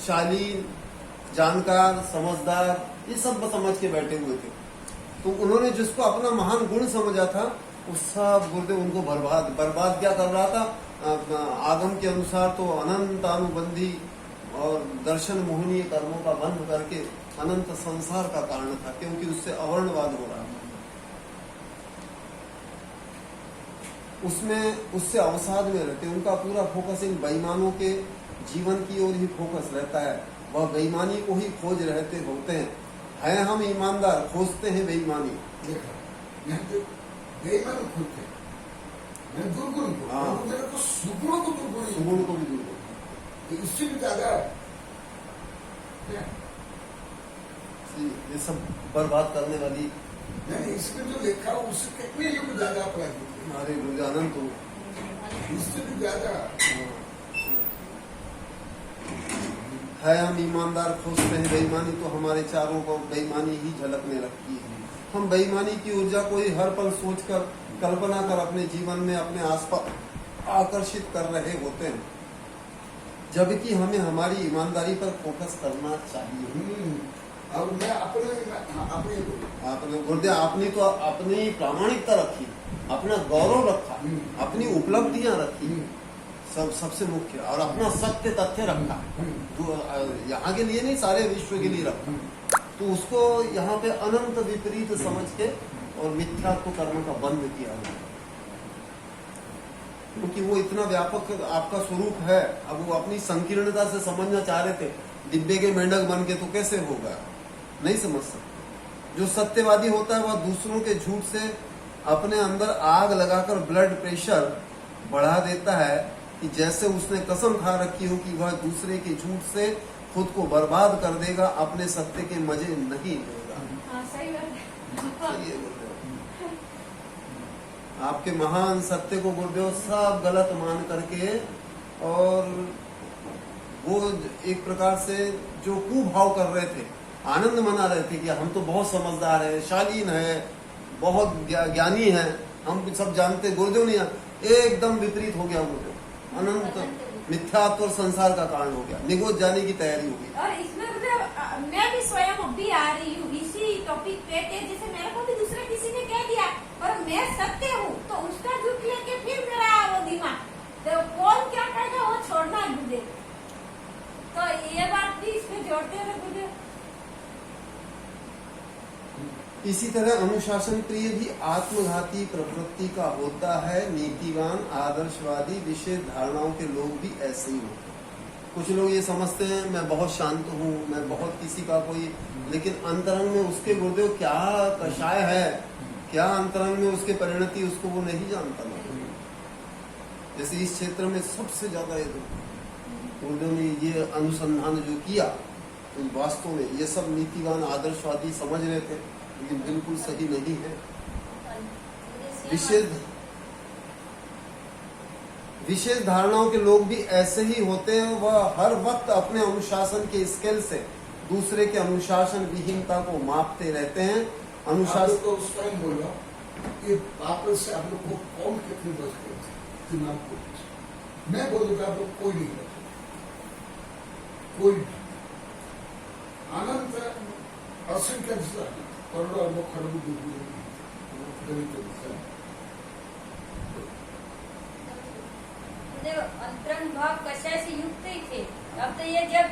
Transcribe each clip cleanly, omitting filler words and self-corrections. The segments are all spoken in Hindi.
शालीन, जानकार, समझदार, ये सब समझ के बैठे हुए थे। तो उन्होंने जिसको अपना महान गुण समझा था, उस सब गुरुदेव उनको बर्बाद क्या कर रहा था? आगम के अनुसार तो अनंत अनुबंधी और दर्शन मोहनीय कर्मों का बंध करके अनंत संसार का कारण था, क्योंकि उससे अवर्णवाद हो रहा था। उसमें उससे अवसाद में रहते, उनका पूरा फोकस इन बेईमानों के जीवन की ओर ही फोकस रहता है। वह बेईमानी को ही खोज रहते होते हैं हम ईमानदार, खोजते हैं बेईमानी। बेईमानी खोजते हैं, दुर्गुण को, सुगुणों को दुर्गुण, सुगुण को भी दुर्गुण, इससे भी ज्यादा ये सब बर्बाद करने वाली। नहीं, इसमें जो लिखा है उससे कितने लोग ज्यादा अपराधी थे। हमारे रुझान तो इससे भी ज्यादा है हम ईमानदार, खोजते हैं बेईमानी, तो हमारे चारों को बेईमानी ही झलकने लगती है। हम बेईमानी की ऊर्जा को ही हर पल सोचकर, कल्पना कर अपने जीवन में अपने आसपास आकर्षित कर रहे होते हैं, जबकि हमें हमारी ईमानदारी पर फोकस करना चाहिए। और मैं अपने गुरुदेव, आपने तो अपनी प्रामाणिकता रखी, अपना गौरव रखा, अपनी उपलब्धियां रखी, सबसे मुख्य, और अपना सत्य तथ्य रखा। तो यहाँ के लिए नहीं, सारे विश्व के लिए रखा। तो उसको यहाँ पे अनंत विपरीत समझ के और मिथ्यात्व कर्म का बंद किया गया, क्योंकि वो इतना व्यापक आपका स्वरूप है। अब वो अपनी संकीर्णता से समझना चाह रहे थे, डिब्बे के मेंढक बन के, तो कैसे होगा? नहीं समझ सकते। जो सत्यवादी होता है वह दूसरों के झूठ से अपने अंदर आग लगाकर ब्लड प्रेशर बढ़ा देता है, कि जैसे उसने कसम खा रखी हो कि वह दूसरे के झूठ से खुद को बर्बाद कर देगा, अपने सत्य के मजे नहीं लेगा। सही बात है। आपके महान सत्य को गुरुदेव सब गलत मान करके, और वो एक प्रकार से जो कुभाव कर रहे थे, आनंद मना रहे थे कि हम तो बहुत समझदार है, शालीन है, बहुत ज्ञानी है, हम सब जानते। गुरुदेव नहीं, एकदम विपरीत हो गया गुरुदेव, अनंत मिथ्यात्व और संसार का कारण हो गया, निगोद जाने की तैयारी हो गई। और इसमें मैं भी स्वयं अभी आ रही हूँ इसी टॉपिक पे, जैसे मेरे को भी दूसरा किसी ने कह दिया, और मैं सत्य हूँ, तो उसका झूठ लेके फिर मेरा वो दिमाग, तो कौन क्या कहेगा वो छोड़ना है मुझे। तो ये बात भी इसमें जोड़ते हुए मुझे। इसी तरह अनुशासन प्रिय भी आत्मघाती प्रवृत्ति का होता है। नीतिवान, आदर्शवादी, विशेष धारणाओं के लोग भी ऐसे ही होते हैं। कुछ लोग ये समझते हैं मैं बहुत शांत हूँ, मैं बहुत किसी का कोई, लेकिन अंतरंग में उसके गुरुदेव क्या कषाय है, क्या अंतरंग में उसके परिणति, उसको वो नहीं जानता। जैसे इस क्षेत्र में सबसे ज्यादा गुरुदेव ने ये अनुसंधान जो किया, तो वास्तव में ये सब नीतिवान आदर्शवादी समझ रहे थे, लेकिन बिल्कुल सही नहीं है। विशेष धारणाओं के लोग भी ऐसे ही होते हैं। वह हर वक्त अपने अनुशासन के स्केल से दूसरे के अनुशासन विहीनता को मापते रहते हैं। अनुशासन तो उस टाइम बोला, ये वापस से आप लोग को कौन कितनी बच गए थे? मैं बोलूंगा आप लोग कोई नहीं बचे, कोई अनंत असंख्य करोड़ों अरबों खरबों अंतरंग भाव कषाय से युक्त ही थे। अब तो ये जब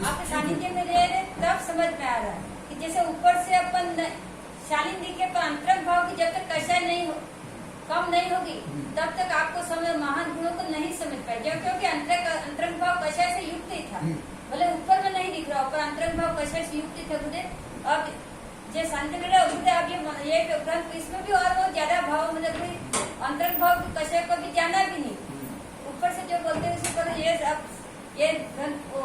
आपके सानिध्य में रह रहे तब समझ में आ रहा है कि जैसे ऊपर से अपन शालीन दिखे, पर अंतरंग भाव की जब तक कषाय नहीं हो, कम नहीं होगी, तब तक आपको समझ महान गुणों को नहीं समझ पाएगा, क्योंकि अंतरंग भाव कषाय से युक्त ही था। भले ऊपर में नहीं दिख रहा, पर अंतरंग भाव कषाय से युक्त ही था मुझे। अब जो शांति मिल रहा है, अब ये ग्रंथ इसमें भी और वो ज्यादा भाव, मतलब अंतरंग भाव कषाय को भी जाना भी नहीं, ऊपर से जो बोलते हैं उसी पर ये ग्रंथ को,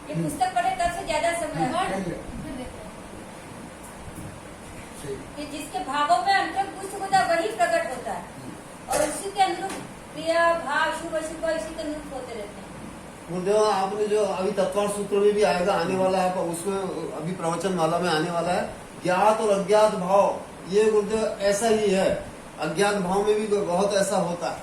ये पुस्तक पढ़े तब से ज्यादा समझ कि जिसके भावों में अंतरंग पुस्तक होता है वही प्रकट होता है, और उसी के अनुरूप क्रिया भाव शुभ अशुभ इसी के अनुरूप होते रहते हैं। गुरुदेव, आपने जो अभी तत्वार सूत्र में भी आएगा, आने वाला है, पर उसमें अभी प्रवचन माला में आने वाला है, ज्ञात और अज्ञात भाव, ये गुरुदेव ऐसा ही है। अज्ञात भाव में भी बहुत ऐसा होता है,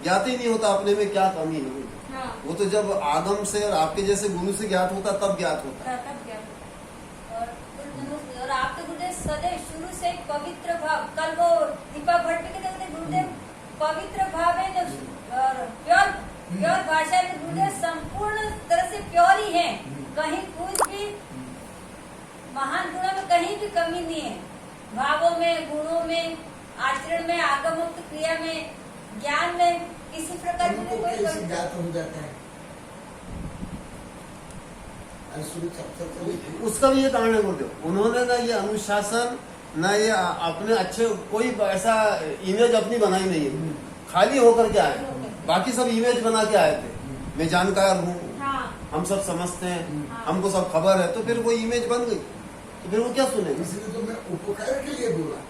ज्ञात ही नहीं होता अपने में क्या कमी है। हाँ। वो तो जब आगम से और आपके जैसे गुरु से ज्ञात होता तब ज्ञात होता है। तब क्या होता? और आप तो गुरुदेव सदैव शुरू से एक पवित्र भाव, कल वो दीपा भट्ट के कहते गुरुदेव पवित्र भाव है जो और प्योर भाषा में गुरुदेव संपूर्ण तरह से प्योर ही है, कहीं कुछ भी महान गुणों में कहीं भी कमी नहीं है, भावों में, गुणों में, आचरण में, आगमोक्त क्रिया में, ज्ञान में किसी प्रकार की उनको कोई कैसे कमी ज्ञात हो जाता है? शुरू चर्चा चली थी। उसका भी ये कारण है गुरुदेव, उन्होंने ना ये अनुशासन ना ये अपने अच्छे कोई ऐसा इमेज अपनी बनाई नहीं है, खाली होकर के आए। बाकी सब इमेज बना के आए थे, मैं जानकार हूँ, हाँ हम सब समझते हैं, हाँ। हमको सब खबर है, तो फिर वो इमेज बन गई, तो फिर वो क्या सुनेगा? इसलिए तो मैं उपकार के लिए बोला,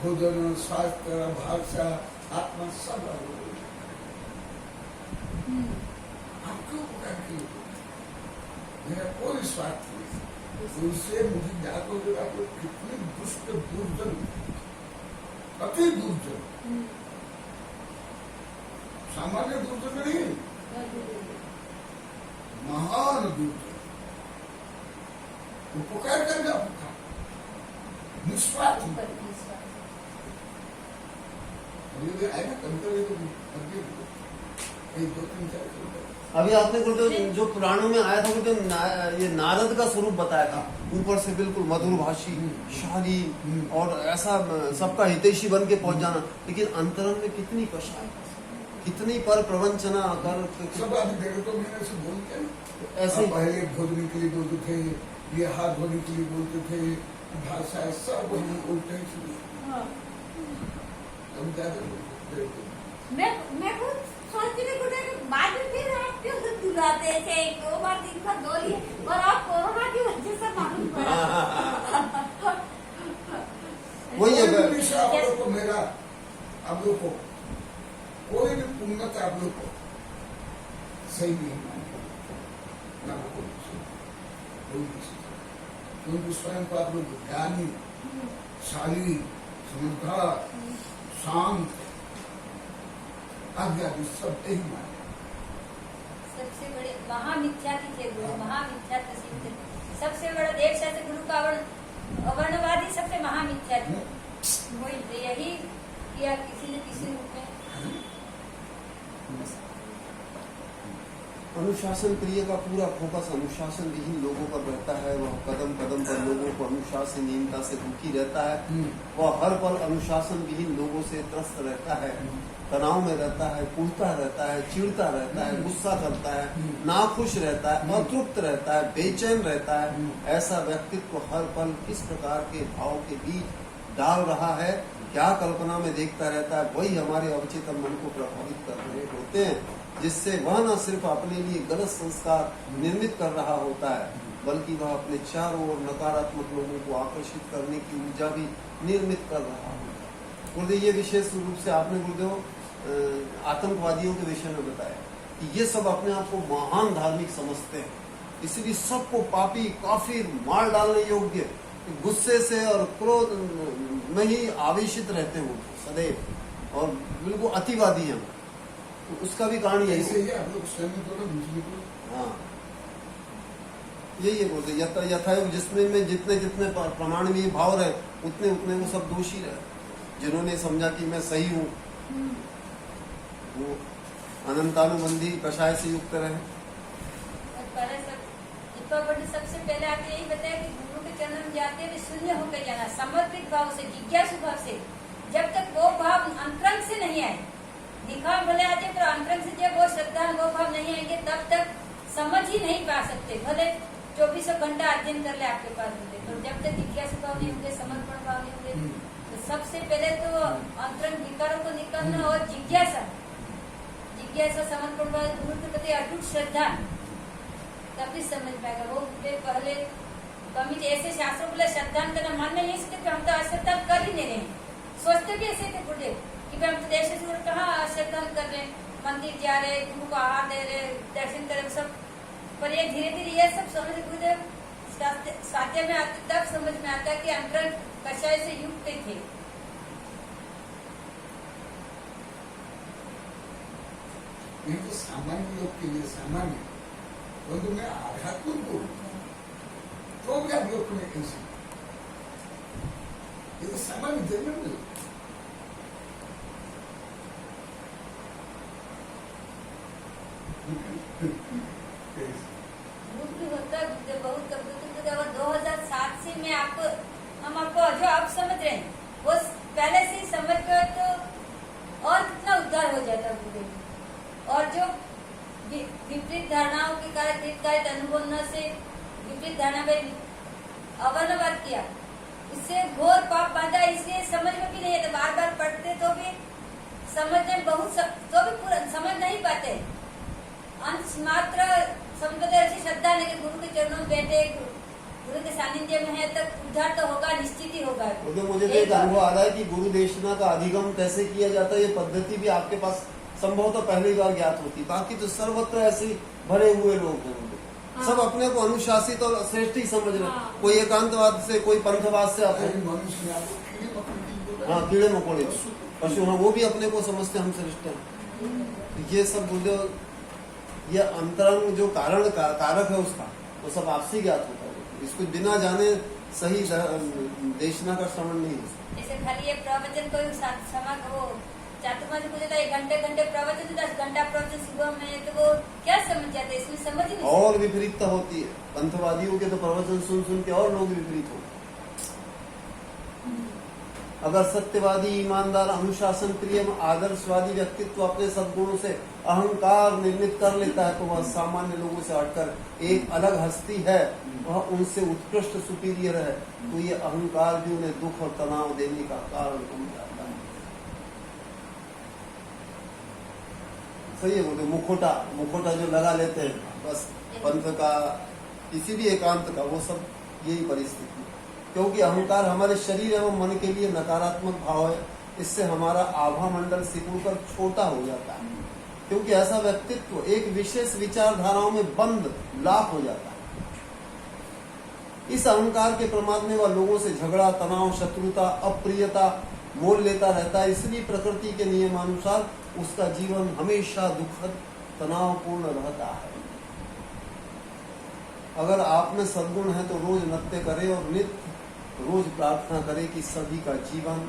भोजन, स्वास्थ्य, भाषा, आत्मा सब आपके उपकार के लिए बोला। मेरा कोई स्वार्थ नहीं, उससे मुझे ज्ञात हो गया कि कितने दुष्ट दुर्जन, अति दुर्जन, सामान्य दुर्जन नहीं, महान दुर्जन, उपकार करना उपकार, निस्वार्थ आएगा कभी कभी तो एक दो तीन चार अभी आपने गुरुदेव जो पुराणों में आया था गुरुदेव, ये नारद का स्वरूप बताया था, ऊपर से बिल्कुल मधुर भाषी, शालीन और ऐसा सबका हितैषी बन के पहुंच जाना, लेकिन अंतरंग में कितनी कषाय, कितनी पर प्रवंचना कर सब अभी देखो तो मैंने ऐसे बोल के ना, ऐसे पहले भोजन के लिए बोलते थे, ये हाथ धोने के लिए बोलते थे, भाषा सब वही उल्टे ही शुरू। हाँ। हम ज्यादा बोलते थे। मैं खुद सोचती थी गुरुदेव कि बाद में फिर आप क्यों बुलाते थे, एक दो बार दिन भर दो लिए, और आप कोरोना की वजह से मालूम पड़ा। वही है कोई भी विषय आप लोग को मेरा, आप लोग को कोई भी पूर्णता आप लोग को सही नहीं मानेगा, ना कोई विषय, क्योंकि स्वयं को आप लोग ज्ञानी, शाली, समझदार, शांत, आज्ञा भी सब यही माने। सबसे बड़े महामिथ्या थे गुरु, महामिथ्या थे, सबसे बड़ा देव शास्त्र गुरु का अवर्णवादी सबसे महामिथ्या थे, वही थे, यही किया किसी न किसी रूप में। अनुशासन प्रिय का पूरा फोकस अनुशासन विहीन लोगों पर रहता है, वह कदम कदम पर लोगों को अनुशासनहीनता से दुखी रहता है, वह हर पल अनुशासन विहीन लोगों से त्रस्त रहता है, तनाव में रहता है, कूदता रहता है, चिढ़ता रहता है, गुस्सा करता है, नाखुश रहता है, अतृप्त रहता है, बेचैन रहता है। ऐसा व्यक्तित्व हर पल किस प्रकार के भाव के बीच डाल रहा है, क्या कल्पना में देखता रहता है, वही हमारे अवचेतन मन को प्रभावित कर रहे होते हैं, जिससे वह न सिर्फ अपने लिए गलत संस्कार निर्मित कर रहा होता है, बल्कि वह अपने चारों ओर नकारात्मक लोगों को आकर्षित करने की ऊर्जा भी निर्मित कर रहा होता है। गुरुदेव ये विशेष रूप से आपने गुरुदेव आतंकवादियों के विषय में बताया कि ये सब अपने आप को महान धार्मिक समझते हैं, इसलिए सबको पापी, काफिर, मार डालने योग्य, गुस्से से और क्रोध में ही आवेशित रहते हैं सदैव, और बिल्कुल अतिवादी हैं। तो उसका भी कारण यही ऐसे ही आप लोग स्वयं को दूसरे को, हाँ यही है बोलते यथायोग, जिसमें में जितने जितने प्रमाण में भाव रहे उतने उतने वो सब दोषी रहे। जिन्होंने समझा कि मैं सही हूँ वो अनंतानुबंधी कषाय से युक्त रहे। सबसे पहले आपने यही बताया कि गुरु के चरण में जाते हैं शून्य होकर जाना, समर्पित भाव से, जिज्ञासु भाव से। जब तक वो भाव अंतरंग से नहीं आए, दिखाव भले आते पर अंतरंग से जब वो श्रद्धा वो भाव नहीं आएंगे तब तक समझ ही नहीं पा सकते, भले 24 घंटा अध्ययन कर ले आपके पास होते, तो जब तक जिज्ञासु भाव नहीं होंगे, समर्पण भाव नहीं होंगे, तो सबसे पहले तो अंतरंग विकारों को निकालना और जिज्ञासा, समर्पण भाव, गुरु के प्रति अटूट श्रद्धा, तभी समझ पाएगा। वो पहले कमी ऐसे शास्त्रों बोले श्रद्धान करना, मानना नहीं सकते, हम तो अश्रद्धा कर ही नहीं रहे, सोचते भी ऐसे थे गुरुदेव कि हम तो देश से कहाँ अश्रद्धा कर रहे, मंदिर जा रहे, गुरु को आहार दे रहे, दर्शन करे सब, पर ये धीरे धीरे ये सब समझ गुरुदेव स्वाध्याय में आते तब समझ में आता कि अंतरंग कषाय से युक्त थे। ये तो सामान्य लोग के लिए सामान्य है। परंतु मैं आध्यात्मिक बोल तो भी आप लोग में कैसे ये तो सामान्य जनरल बुद्ध होता बुद्ध बहुत बुद्ध 2007 से मैं आपको हम आपको जो आप समझ रहे हैं वो पहले से ही समझ गए तो और कितना उद्धार हो जाता बुद्ध। और जो विपरीत धारणाओं के कारण दीर्घकालिक अनुभव से विपरीत धारणा में अवनवाद किया उससे घोर पाप बांधा इसलिए समझ में भी नहीं आता। बार बार पढ़ते तो भी समझने में बहुत तो भी पूरा समझ नहीं पाते। अंश मात्र समझते ऐसी श्रद्धा नहीं कि गुरु के चरणों में बैठे गुरु के सानिध्य में है तक उद्धार तो होगा निश्चित ही होगा। तो मुझे तो एक अनुभव आ रहा है कि गुरु देशना का अधिगम कैसे किया जाता है ये पद्धति भी आपके पास संभव तो पहली बार ज्ञात होती। बाकी तो सर्वत्र ऐसे भरे हुए लोग हैं हाँ। सब अपने को अनुशासित और श्रेष्ठ ही समझ रहे हाँ। कोई एकांतवाद से कोई पंथवाद से अपने मनुष्य हाँ कीड़े मकोड़े पशु हाँ वो भी अपने को समझते हम श्रेष्ठ हैं। ये सब बोले ये अंतरंग जो कारक है उसका वो सब आपसे ज्ञात होता है। इसको बिना जाने सही देशना का श्रवण नहीं हो। जैसे खाली ये प्रवचन कोई समा वो चातुर्मास को देता 1 घंटे प्रवचन 10 घंटा प्रवचन सुबह में तो वो क्या समझ जाते इसमें समझ ही नहीं। और विपरीतता होती है पंथवादियों के तो प्रवचन सुन के और लोग विपरीत हो। अगर सत्यवादी ईमानदार अनुशासन प्रिय आदर्शवादी व्यक्तित्व अपने सद्गुणों से अहंकार निर्मित कर लेता है तो वह सामान्य लोगों से हटकर एक अलग हस्ती है वह उनसे उत्कृष्ट सुपीरियर है तो ये अहंकार भी उन्हें दुख और तनाव देने का कारण बन जाता है। सही है बोले मुखोटा जो लगा लेते हैं बस पंथ का किसी भी एकांत का वो सब यही परिस्थिति क्योंकि अहंकार हमारे शरीर एवं मन के लिए नकारात्मक भाव है। इससे हमारा आभा मंडल सिकुड़कर छोटा हो जाता है क्योंकि ऐसा व्यक्तित्व एक विशेष विचारधाराओं में बंद लाख हो जाता है। इस अहंकार के प्रमाद में वह लोगों से झगड़ा तनाव शत्रुता अप्रियता मोल लेता रहता है। इसलिए प्रकृति के नियमानुसार उसका जीवन हमेशा दुखद तनावपूर्ण रहता है। अगर आप में सद्गुण है तो रोज नृत्य करे और नित्य रोज प्रार्थना करे कि सभी का जीवन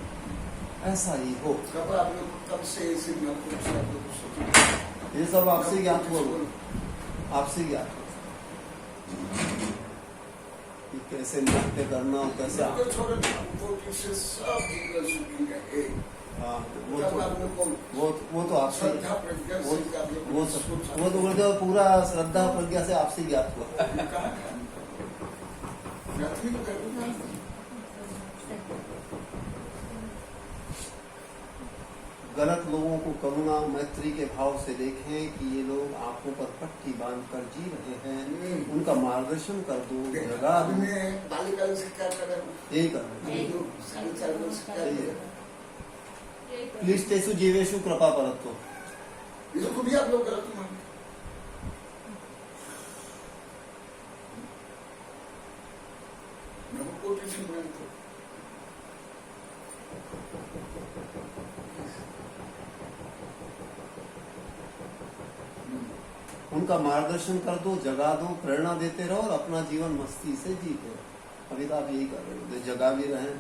ऐसा ही हो। कब आप लोग कब से इसे ये सब आपसे ज्ञात हुआ आपसे ज्ञात हो कि कैसे नृत्य करना और कैसे हाँ वो तो आपसे वो तो बोलते पूरा श्रद्धा प्रज्ञा से आपसे ज्ञात हुआ। गलत लोगों को करुणा मैत्री के भाव से देखें कि ये लोग आंखों पर पट्टी बांधकर जी रहे हैं उनका मार्गदर्शन कर दो जगा यही कर प्लीज तेसु जीवेशु कृपा परत्व इसको भी आप लोग गलत मानते उनका मार्गदर्शन कर दो जगा दो प्रेरणा देते रहो और अपना जीवन मस्ती से जीते रहो। अभी तो आप यही कर रहे हो जगा भी रहे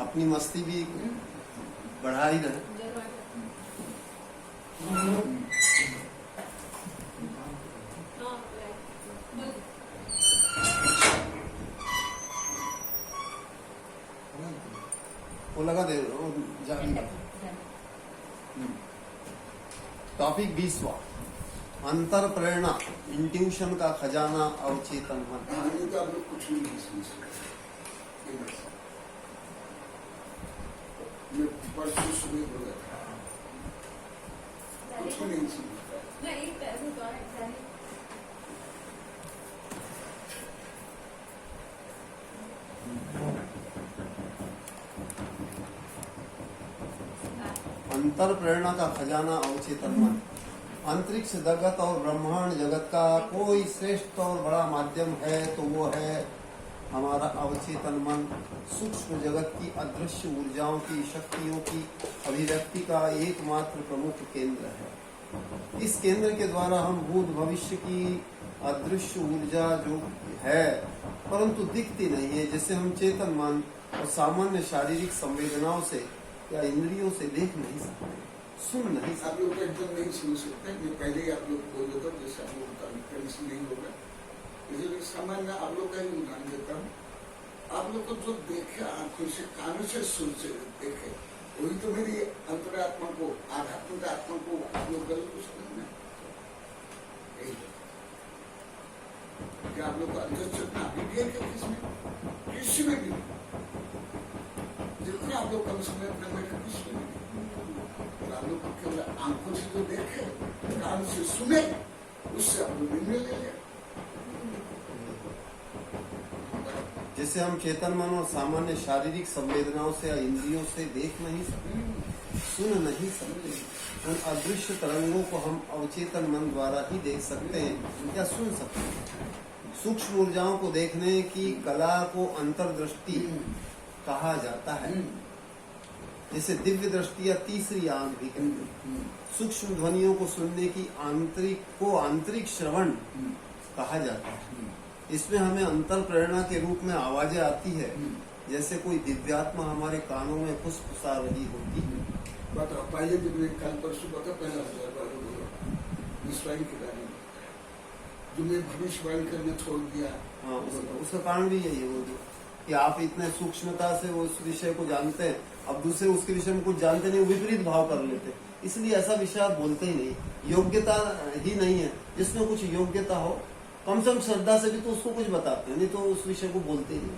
अपनी मस्ती भी बढ़ा ही रहे। वो लगा दे जागी टॉपिक 20वां अंतर प्रेरणा इंट्यूशन का खजाना अवचेतन मन। तो आप लोग कुछ नहीं समझ सकते। मैं परसों सुबह बोला था कुछ नहीं समझता। अंतर प्रेरणा का खजाना अवचेतन मन। अंतरिक्ष जगत और ब्रह्मांड जगत का कोई श्रेष्ठ और बड़ा माध्यम है तो वो है हमारा अवचेतन मन। सूक्ष्म जगत की अदृश्य ऊर्जाओं की शक्तियों की अभिव्यक्ति का एकमात्र प्रमुख केंद्र है। इस केंद्र के द्वारा हम भूत भविष्य की अदृश्य ऊर्जा जो है परंतु दिखती नहीं है, जिसे हम चेतन मन और सामान्य शारीरिक संवेदनाओं से या इंद्रियों से देख नहीं सकते, सुन नहीं आप लोग एकदम नहीं सुन सकते। ये पहले ही आप लोग बोल देता, जैसे आप लोग का कनेक्शन नहीं होगा, इसलिए सामान्य आप लोग का ही उदाहरण देता हूँ। आप लोग को जो देखे आंखों से, कानों से, सुन से देखे, वही तो मेरी अंतरात्मा को, आध्यात्मिक आत्मा को आप लोग गलत को समझना। क्या आप लोग को अंदर चेतना अभी भी है क्या? किसमें? किसी में भी नहीं। जितना आप लोग कम समय अपने बैठे, किसी में नहीं। और आप लोग को केवल आंखों से जो देखे, कान से सुने, उससे आप लोग निर्णय ले लें। जिसे हम चेतन मन और सामान्य शारीरिक संवेदनाओं से या इंद्रियों से देख नहीं सकते, सुन नहीं सकते। उन अदृश्य तरंगों को हम अवचेतन मन द्वारा ही देख सकते हैं या सुन सकते हैं। सूक्ष्म ऊर्जाओं को देखने की कला को अंतर्दृष्टि कहा जाता है, जिसे दिव्य दृष्टि या तीसरी आंख भी कहते हैं। सूक्ष्म ध्वनियों को सुनने की आंतरिक श्रवण कहा जाता है। इसमें हमें अंतर प्रेरणा के रूप में आवाजें आती है, जैसे कोई दिव्यात्मा हमारे कानों में फुसफुसा रही होती है। बताओ, पहले दिन में कल परसों बता, पहला 1000 बार बोलो विश्वाई के बारे में, जो मैं भविष्यवाणी करना छोड़ दिया। हाँ, उसका कारण भी यही है वो जो कि आप इतने सूक्ष्मता से उस विषय को जानते हैं, अब दूसरे उसके विषय में कुछ जानते नहीं, विपरीत भाव कर लेते हैं, इसलिए ऐसा विषय आप बोलते ही नहीं। योग्यता ही नहीं है, जिसमें कुछ योग्यता हो कम से कम श्रद्धा से भी तो उसको कुछ बताते हैं, नहीं तो उस विषय को बोलते ही नहीं।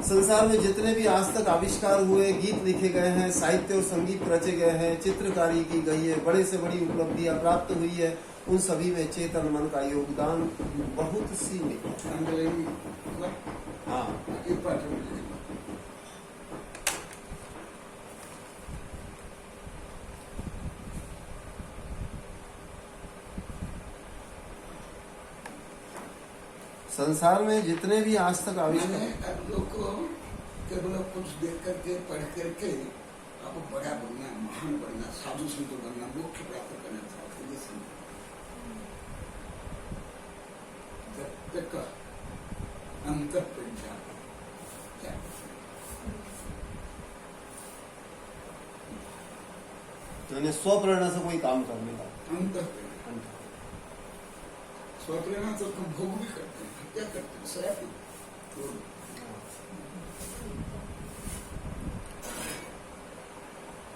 संसार में जितने भी आज तक आविष्कार हुए, गीत लिखे गए हैं, साहित्य और संगीत रचे गए हैं, चित्रकारी की गई है, बड़े से बड़ी उपलब्धियां प्राप्त हुई है, उन सभी में चेतन मन का योगदान बहुत सीमित है। हाँ, संसार में जितने भी आज तक आविष्कार, आप लोग को केवल कुछ देख करके, पढ़ करके आपको बड़ा बनना, महान बनना, साधु संत बनना, मोक्ष प्राप्त करना चाहते हैं। जब तक अंतर प्रज्ञा यानी स्वप्रेरणा से कोई काम करने का, अंतर प्रज्ञा, स्वप्रेरणा तो तुम भोग भी करते हैं, क्या करते हैं? शराब तो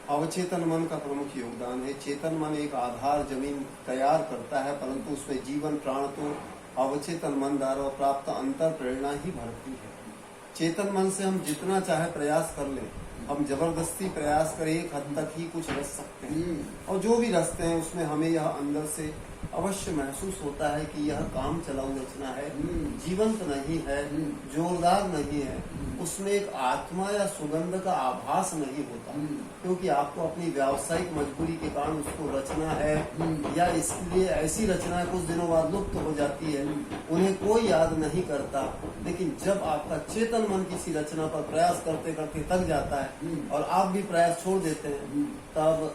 अवचेतन मन का प्रमुख योगदान है। चेतन मन एक आधार जमीन तैयार करता है, परंतु उसमें जीवन प्राण तो अवचेतन मन द्वारा प्राप्त अंतर प्रेरणा ही भरती है। चेतन मन से हम जितना चाहे प्रयास कर लें, हम जबरदस्ती प्रयास करें एक हद तक ही कुछ रच सकते हैं, और जो भी रचते हैं उसमें हमें यह अंदर से अवश्य महसूस होता है कि यह काम चलाऊ रचना है, जीवंत नहीं है, जोरदार नहीं है, उसमें एक आत्मा या सुगंध का आभास नहीं होता, क्योंकि आपको अपनी व्यावसायिक मजबूरी के कारण उसको रचना है, या इसलिए ऐसी रचना कुछ दिनों बाद लुप्त हो जाती है, उन्हें कोई याद नहीं करता। लेकिन जब आपका चेतन मन किसी रचना पर प्रयास करते करते थक जाता है और आप भी प्रयास छोड़ देते हैं, तब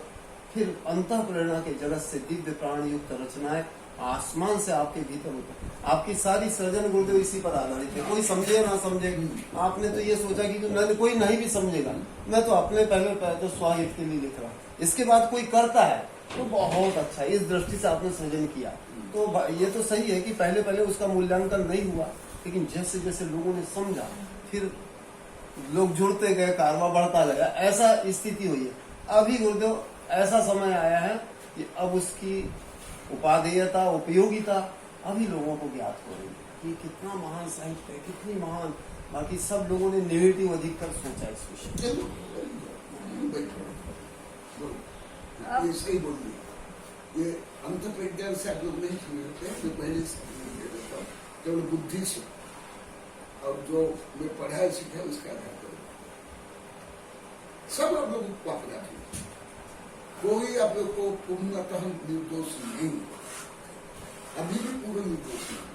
फिर अंतः प्रेरणा के जगत से दिव्य प्राण युक्त रचनाएं आसमान से आपके भीतर होता है। आपकी सारी सृजन गुरुदेव इसी पर आधारित है। कोई समझे ना समझे, आपने तो ये सोचा कि कोई नहीं भी समझेगा, मैं तो अपने पहले तो स्वाहित के लिए लिख रहा हूँ, इसके बाद कोई करता है तो बहुत अच्छा है, इस दृष्टि से आपने सृजन किया। तो ये तो सही है कि पहले पहले उसका मूल्यांकन नहीं हुआ, लेकिन जैसे जैसे लोगों ने समझा, फिर लोग जुड़ते गए, कारवा बढ़ता गया, ऐसा स्थिति हुई है। अभी गुरुदेव ऐसा समय आया है कि अब उसकी उपादेयता, उपयोगिता अभी लोगों को ज्ञात हो रही है कि कितना महान साहित्य है, कितनी महान। बाकी सब लोगों ने नेगेटिव अधिकतर सोचा इस विषय। ये सही बोल रही, ये अंत प्रज्ञान से आप लोग नहीं समझते, जो पहले केवल बुद्धि से और जो मैं पढ़ाई सीखा उसका आधार पर सब आप लोग को अपना है। कोई आप लोग को पूर्णतः निर्दोष नहीं, अभी भी पूर्ण निर्दोष नहीं।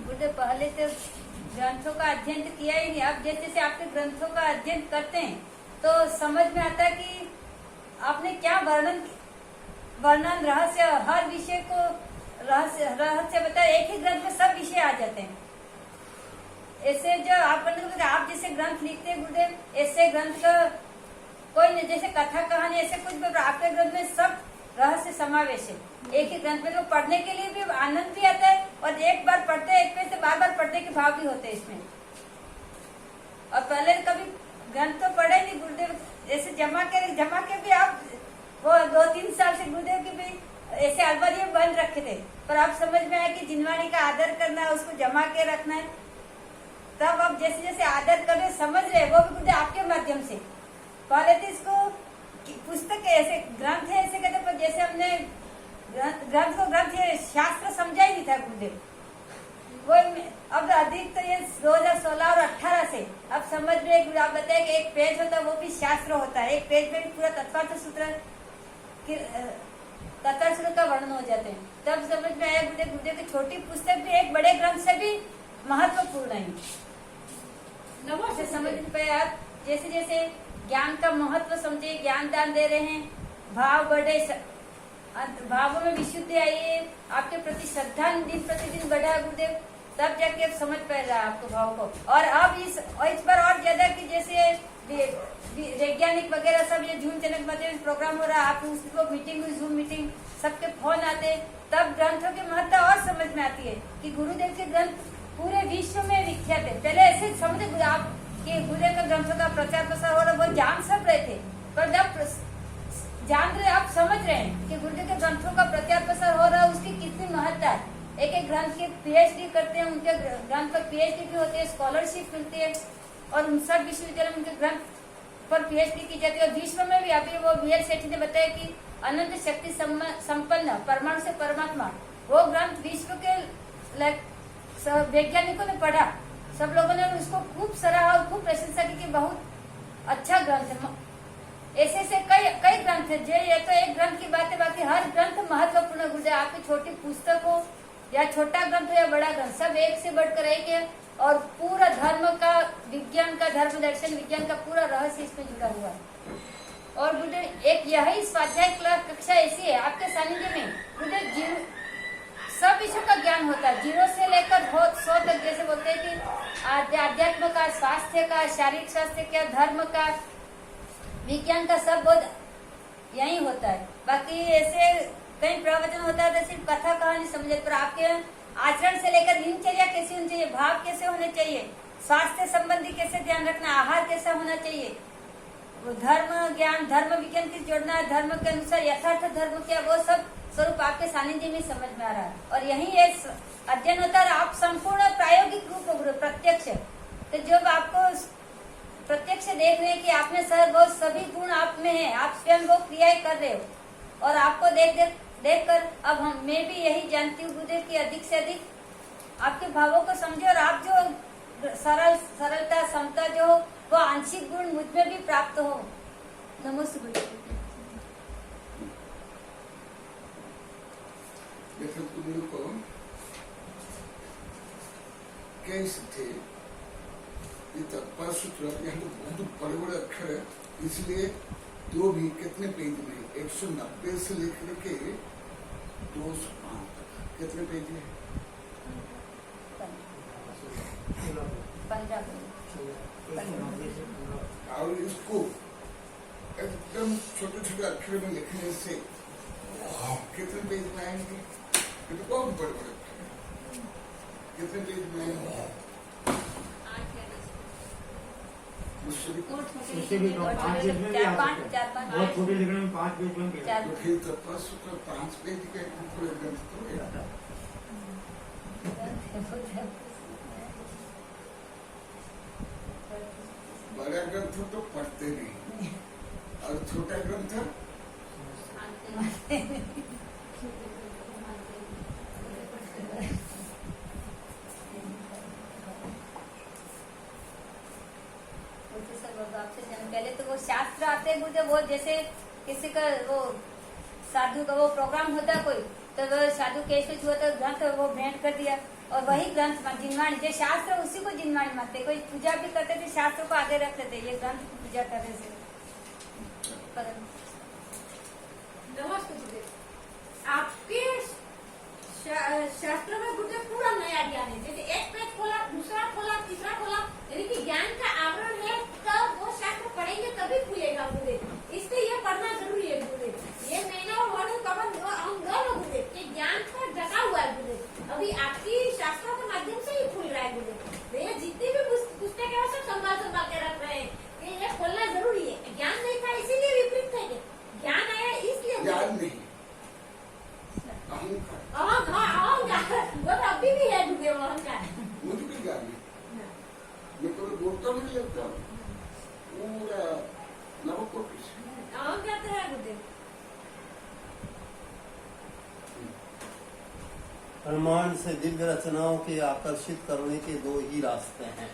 बुढ़े पहले तो ग्रंथों का अध्ययन तो किया ही नहीं। अब जैसे जैसे आपके ग्रंथों का अध्ययन करते हैं तो समझ में आता है कि आपने क्या वर्णन रहस्य, हर विषय को रहस्य बताया। एक ही ग्रंथ में सब विषय आ जाते हैं। ऐसे जो आप जैसे ग्रंथ लिखते हैं गुरुदेव, ऐसे ग्रंथ का कोई नहीं, जैसे कथा कहानी ऐसे कुछ भी आपके ग्रंथ में सब रहस्य समावेश है। एक ही ग्रंथ में तो पढ़ने के लिए भी आनंद भी आता है और एक बार पढ़ते हैं एक पेज से बार बार पढ़ने के भाव भी होते हैं इसमें। और पहले कभी ग्रंथ तो पढ़े नहीं गुरुदेव, ऐसे जमा के भी आप वो 2-3 साल से गुरुदेव की भी ऐसे अलमारी में बंद रखे थे, पर अब समझ में आया कि जिनवाणी का आदर करना है, उसको जमा के रखना है। तब अब जैसे जैसे आदर कर रहे समझ रहे, वो भी गुरुदेव आपके माध्यम से। पहले तो इसको पुस्तक ऐसे ग्रंथ है ऐसे कहते, पर जैसे हमने ग्रंथ को ग्रंथ शास्त्र समझा ही नहीं था गुरुदेव। वो अब अधिक तो ये 2016 और 18 से अब समझ में आप बताए कि एक पेज होता है वो भी शास्त्र होता है। एक पेज में भी पूरा तत्वार्थ सूत्र का वर्णन हो जाते हैं। तब समझ में आया गुरुदेव की छोटी पुस्तक भी एक बड़े ग्रंथ से भी महत्वपूर्ण है। समझ में पाए आप, जैसे जैसे ज्ञान का महत्व समझे, ज्ञान दान दे रहे हैं, भाव बढ़े, भावों में विशुद्धि आई है, आपके प्रति श्रद्धा दिन प्रतिदिन बढ़ा गुरुदेव, तब जाके अब समझ पा रहा है आपको भाव को। और अब इस बार और ज्यादा कि जैसे वैज्ञानिक वगैरह सब ये जून जनक माध्यम प्रोग्राम हो रहा है, आप उसको मीटिंग हुई, जूम मीटिंग, सबके फोन आते, तब ग्रंथों की महत्ता और समझ में आती है कि गुरुदेव के ग्रंथ पूरे विश्व में विख्यात है। पहले ऐसे समझे आप कि गुरुदेव के ग्रंथों का प्रचार प्रसार हो रहा, वो जान सब रहे थे, पर जब जान रहे आप समझ रहे हैं कि गुरुदेव के ग्रंथों का प्रचार प्रसार हो रहा है, उसकी कितनी महत्ता है। एक एक ग्रंथ की पीएचडी करते हैं, उनके ग्रंथ पर पीएचडी भी होती है, स्कॉलरशिप मिलती है और उन सब विश्वविद्यालय में उनके ग्रंथ पर पीएचडी की जाती है। और विश्व में भी अभी वो BL सेठी ने बताया कि अनंत शक्ति संपन्न परमाणु से परमात्मा, वो ग्रंथ विश्व के वैज्ञानिकों ने पढ़ा, सब लोगों ने उसको खूब सराहा और खूब प्रशंसा की कि बहुत अच्छा ग्रंथ है। ऐसे ऐसे कई ग्रंथ है, जो ये तो एक ग्रंथ की बात है, बाकी हर ग्रंथ महत्वपूर्ण गुरुदेव। आपकी छोटी पुस्तक हो या छोटा ग्रंथ हो या बड़ा ग्रंथ, सब एक से बढ़कर एक है और पूरा धर्म का, विज्ञान का, धर्म दर्शन विज्ञान का पूरा रहस्य इसमें जुड़ा हुआ है। और गुरुदेव एक यही स्वाध्याय कक्षा ऐसी है आपके सानिध्य में गुरुदेव सब विषयों का ज्ञान होता है, 0 से लेकर 100 तक। जैसे बोलते हैं कि अध्यात्म का, स्वास्थ्य का, शारीरिक स्वास्थ्य का, धर्म का, विज्ञान का, सब बहुत यही होता है। बाकी ऐसे कई प्रवचन होता है तो सिर्फ कथा कहानी समझे, पर आपके आचरण से लेकर दिनचर्या कैसी होनी चाहिए, भाव कैसे होने चाहिए, स्वास्थ्य संबंधी कैसे ध्यान रखना, आहार कैसा होना चाहिए, धर्म ज्ञान, धर्म विज्ञान किस जोड़ना है, धर्म के अनुसार यथार्थ धर्म क्या, वो सब स्वरूप आपके सानिध्य में समझ में आ रहा है। और यही ये अध्ययन होता है। आप संपूर्ण प्रायोगिक रूप हो प्रत्यक्ष, तो जब आपको प्रत्यक्ष देख रहे हैं कि आप में सभी गुण आप में है, आप स्वयं वो क्रियाएं कर रहे हो, और आपको देख कर अब मैं भी यही जानती हूँ गुरुदेव की अधिक से अधिक आपके भावों को समझे, और आप जो सरलता समता जो हो वो आंशिक गुण मुझ में भी प्राप्त हो। नमस्ते गुरुदेव। देखो तुम लोग को कैसे थे, ये तत्पर सूत्र यहाँ तो बहुत बड़े बड़े अक्षर है, इसलिए जो भी कितने पेज में 190 से लेकर के 205 तक कितने पेज में, 15 और इसको एकदम छोटे छोटे अक्षर में लिखने से कितने पेज में आएंगे, ये तो बहुत बड़े बड़े अक्षर हैं, कितने पेज में आएंगे, उससे भी कम 5 पेज में भी आ सकते हैं। बहुत छोटे लिखने में 5 पेज बन गए। तो फिर तत्पर सूत्र 5 पेज के पूरे ग्रंथ तो है। बड़ा ग्रंथ तो पढ़ते नहीं, और छोटा ग्रंथ पहले तो वो शास्त्र आते हैं मुझे, वो जैसे किसी का वो साधु का वो प्रोग्राम होता कोई, तो वो साधु कैसे हुआ तो ग्रंथ वो भेंट कर दिया, और वही ग्रंथ जिनवाणी जो शास्त्र उसी को जिनवाणी मानते। कोई पूजा भी करते थे शास्त्र को आगे रखते थे, ये ग्रंथ की पूजा करने से। नमस्ते गुरुदेव। आपके शास्त्रों में गुरुदेव पूरा नया ज्ञान है। जैसे एक पेज खोला, दूसरा खोला, तीसरा खोला, यानी कि ज्ञान का आवरण है, तब वो शास्त्र पढ़ेंगे तभी खुलेगा गुरुदेव। इसलिए ये पढ़ना जरूरी है गुरुदेव। ये महीना और वर्णन कवन हम दोनों गुरुदेव के ज्ञान पर जगा हुआ है गुरुदेव। अभी आपकी शास्त्रों के माध्यम से ही खुल रहा है गुरुदेव। ये जितनी भी पुस्तकें हैं सब संभाल के रख रहे हैं कि ये खोलना जरूरी है। ज्ञान नहीं था इसीलिए विपरीत थे, ज्ञान आया इसलिए ज्ञान नहीं, अहंकार। अहंकार वो तो अभी भी है गुरुदेव, अहंकार मुझे भी ज्ञान नहीं, मैं कभी बोलता नहीं लगता पूरा नवकोटि से। अहंकार तो है गुरुदेव। ब्रह्मांड से दिव्य रचनाओं के आकर्षित करने के दो ही रास्ते हैं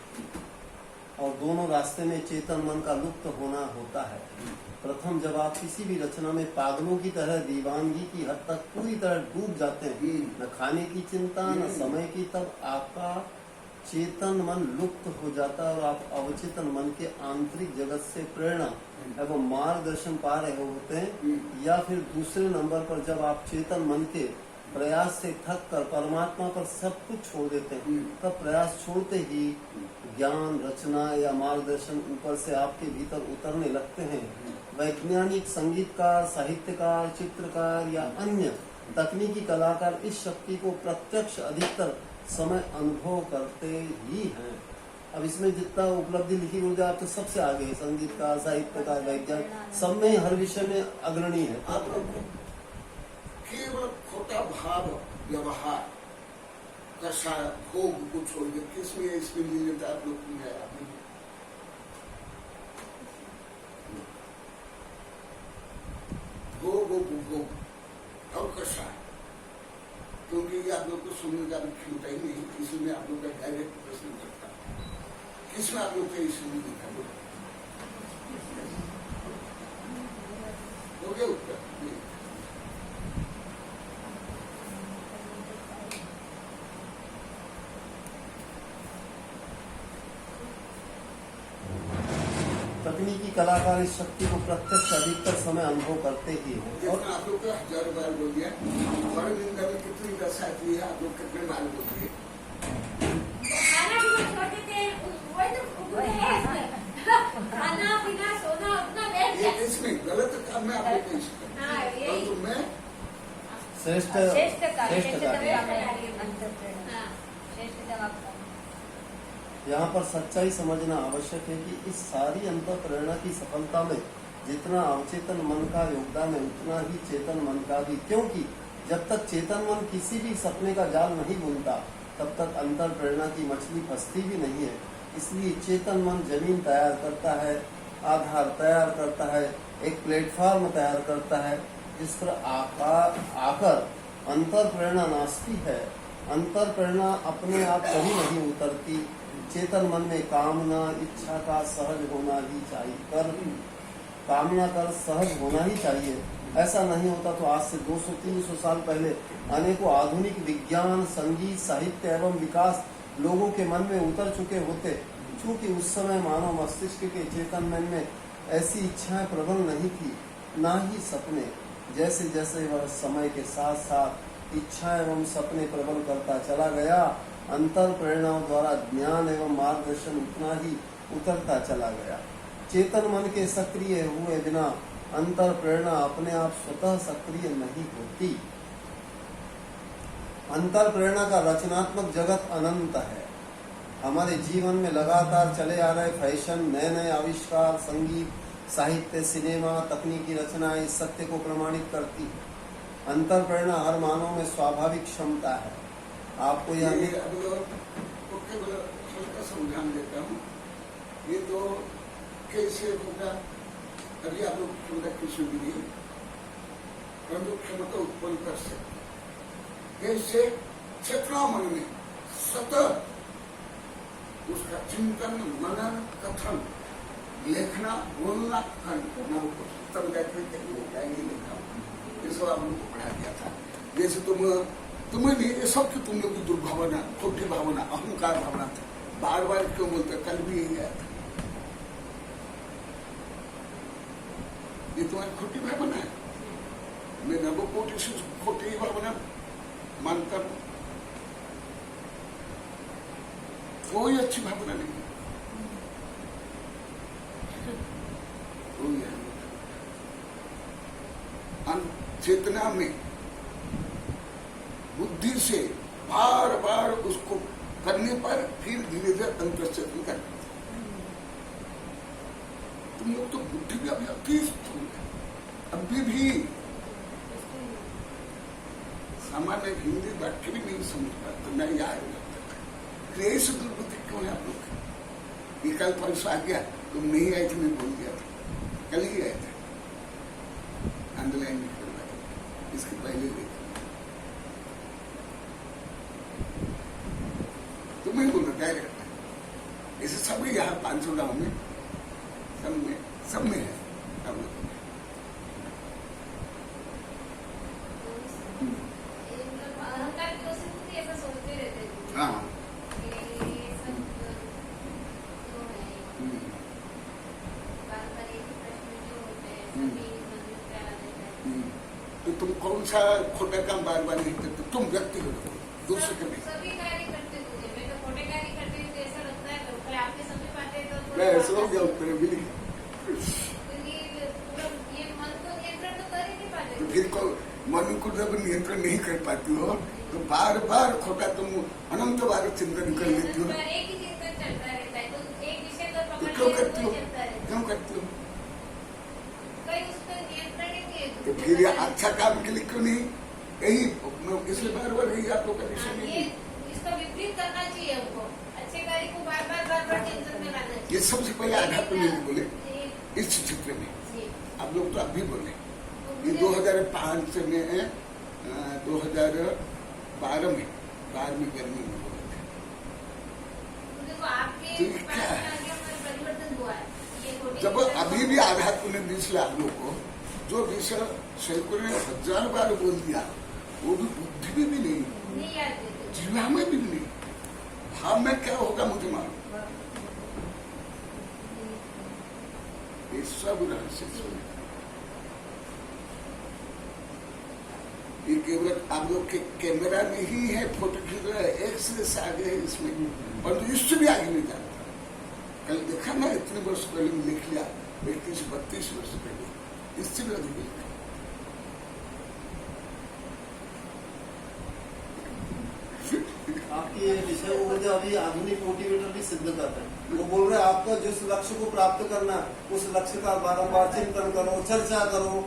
और दोनों रास्ते में चेतन मन का लुप्त होना होता है। प्रथम जब आप किसी भी रचना में पागलों की तरह दीवानगी की हद तक पूरी तरह डूब जाते हैं, न खाने की चिंता न समय की, तब आपका चेतन मन लुप्त हो जाता है और आप अवचेतन मन के आंतरिक जगत से प्रेरणा एवं मार्गदर्शन पा रहे होते हैं। या फिर दूसरे नंबर पर जब आप चेतन मन के प्रयास से थक कर परमात्मा पर सब कुछ छोड़ देते हैं, तब प्रयास छोड़ते ही ज्ञान, रचना या मार्गदर्शन ऊपर से आपके भीतर उतरने लगते हैं। वैज्ञानिक, संगीतकार, साहित्यकार, चित्रकार या अन्य तकनीकी कलाकार इस शक्ति को प्रत्यक्ष अधिकतर समय अनुभव करते ही हैं। अब इसमें जितना उपलब्धि लिखी हुई आप तो सबसे आगे है, संगीतकार, साहित्यकार, वैज्ञानिक, सब में हर विषय में अग्रणी है। आप लोग केवल खोटा भाव व्यवहार कसा भोग को छोड़ के किसमें इसमें लीन आप लोग की है? भोग उपभोग और कसा, क्योंकि ये आप लोग को सुनने का भी क्षमता ही नहीं, इसमें आप लोग का डायरेक्ट प्रश्न करता किसमें आप लोग का इसमें दिखा हो गया उत्तर। तकनीकी कलाकार इस शक्ति को प्रत्यक्ष अधिकतर समय अनुभव करते ही हैं। और आप लोग का 1000 बार बोल दिया, हमारे निंदा में कितनी दशा की है, आप लोग कितने बार बोल दिए? खाना पीना छोड़ देते हैं, वही तो है। खाना पीना सोना अपना बैठ ये इसमें गलत काम में आप लोग हाँ, यही। तो मैं श्रेष्ठ यहाँ पर सच्चाई समझना आवश्यक है कि इस सारी अंतर प्रेरणा की सफलता में जितना अवचेतन मन का योगदान है उतना ही चेतन मन का भी, क्योंकि जब तक चेतन मन किसी भी सपने का जाल नहीं बुनता तब तक अंतर प्रेरणा की मछली फंसती भी नहीं है। इसलिए चेतन मन जमीन तैयार करता है, आधार तैयार करता है, एक प्लेटफॉर्म तैयार करता है जिस पर आकर अंतर प्रेरणा नाचती है। अंतर प्रेरणा अपने आप कभी नहीं उतरती। चेतन मन में कामना, इच्छा का सहज होना ही चाहिए, कामना कर सहज होना ही चाहिए। ऐसा नहीं होता तो आज से 200-300 साल पहले अनेकों आधुनिक विज्ञान, संगीत, साहित्य एवं विकास लोगों के मन में उतर चुके होते। चूंकि उस समय मानव मस्तिष्क के चेतन मन में ऐसी इच्छाएं प्रबल नहीं थी, ना ही सपने। जैसे जैसे वह समय के साथ साथ इच्छा एवं सपने प्रबल करता चला गया, अंतर प्रेरणाओं द्वारा ज्ञान एवं मार्गदर्शन उतना ही उतरता चला गया। चेतन मन के सक्रिय हुए बिना अंतर प्रेरणा अपने आप स्वतः सक्रिय नहीं होती। अंतर प्रेरणा का रचनात्मक जगत अनंत है। हमारे जीवन में लगातार चले आ रहे फैशन, नए नए आविष्कार, संगीत, साहित्य, सिनेमा, तकनीकी रचनाएं इस सत्य को प्रमाणित करती है। अंतर प्रेरणा हर मानव में स्वाभाविक क्षमता है। आपको यह हल्का समझान देता हूँ। ये तो कैसे होगा, अभी आप लोग क्षमता किसी भी नहीं, परंतु क्षमता उत्पन्न कर सकते। जैसे चेतना मन में सतत उसका चिंतन, मनन, कथन, लेखना, बोलना करना, तब जाके लिखा, इसको आप लोग को पढ़ा दिया था। जैसे तुम तुम्हें नहीं, ये सब की तुम लोग की दुर्भावना, खोटी भावना, अहंकार भावना था। बार बार क्यों बोलते, कल भी यही आया था। ये तुम्हारी खोटी भावना है। मैं नवकोटि से खोटी भावना मानता हूं। कोई अच्छी भावना नहीं है, कोई है। चेतना में बुद्धि से बार बार उसको करने पर फिर धीरे धीरे अंतर्चेतन करना। तुम लोग तो बुद्धि भी अभी अति स्थूल है, अभी भी सामान्य हिंदी वाक्य भी नहीं समझ पाते, मैं याद क्लेश दुर्बुद्धि क्यों है आप लोग? ये कल परसों आ गया, तुम नहीं आए थे, मैं बोल गया था, कल ही आए थे, अंडरलाइन नहीं करवाया, इसके पहले देखा। तुम्हें बोलना डायरेक्ट, ऐसे सभी यहाँ 500 गांव में सब में है हम लोग। अहंकार की वजह से ऐसा सोचते रहते हैं। हाँ, ये सब जो है पारंपरिक प्रश्न जो होते हैं सभी मन में प्यारा रहता है। तो तुम कौन सा खोटा काम बार बार नहीं करते? तुम व्यक्ति हो, दूसरे के नहीं। सभी कार्य करते हुए मैं तो खोटे कार्य करते हुए तो ऐसा लगता है कि आपके समझ पाते तो मैं ऐसा हो गया उत्तर मिली, क्योंकि ये मन को नियंत्रण तो कर ही नहीं पाते। तो फिर को मन को जब नियंत्रण नहीं कर पाती हो तो बार बार खोटा तुम अनंत बार चिंतन कर लेती हो। एक ही चिंतन चलता रहता है, तो एक विषय तो तो पकड़ क्यों लिया करती तो हो? चलता रहता है। क्यों करती हो? कहीं उस पर नियंत्रण ही नहीं है। तो फिर ये अच्छा काम के लिए क्यों नहीं? यही इसलिए बार बार यही आप लोग का विषय ये नहीं। इसका विपरीत करना चाहिए हमको, अच्छे कार्य को बार बार टेंशन में लाना चाहिए। ये सबसे पहले आध्यात्म नहीं बोले जी, इस क्षेत्र में, जी। आप लोग तो अभी बोले। तो ये मुझे- 2005 में 2012 में 12वीं गर्मी में बोले थे। मुझे तो आपके तो ये क्या है? आगे हमारा परिवर्तन हुआ है। ये थोड़ी- जब अभी भी आध्यात्म ने दिसला आप लोग को, जो विषय सैकड़ों ने 1000 बार बोल दिया, वो भी बुद्धि में भी नहीं, नहीं याद देते। जिला में भी नहीं, भाव में क्या होगा मुझे मालूम। ये सब रहस्य सुने। ये केवल आप लोग के कैमरा में ही है, फोटो खींच रहा है, एक्सरे से आगे है इसमें, पर तो इससे भी आगे नहीं जाता। कल देखा ना, इतने वर्ष पहले में लिख लिया, 31-32 वर्ष पहले, इससे भी अधिक लिखा। आपकी ये विषय को मुझे अभी आधुनिक मोटिवेटर भी सिद्ध करते हैं। वो बोल रहे हैं आपका जिस लक्ष्य को प्राप्त करना है उस लक्ष्य का बारंबार चिंतन करो, चर्चा करो,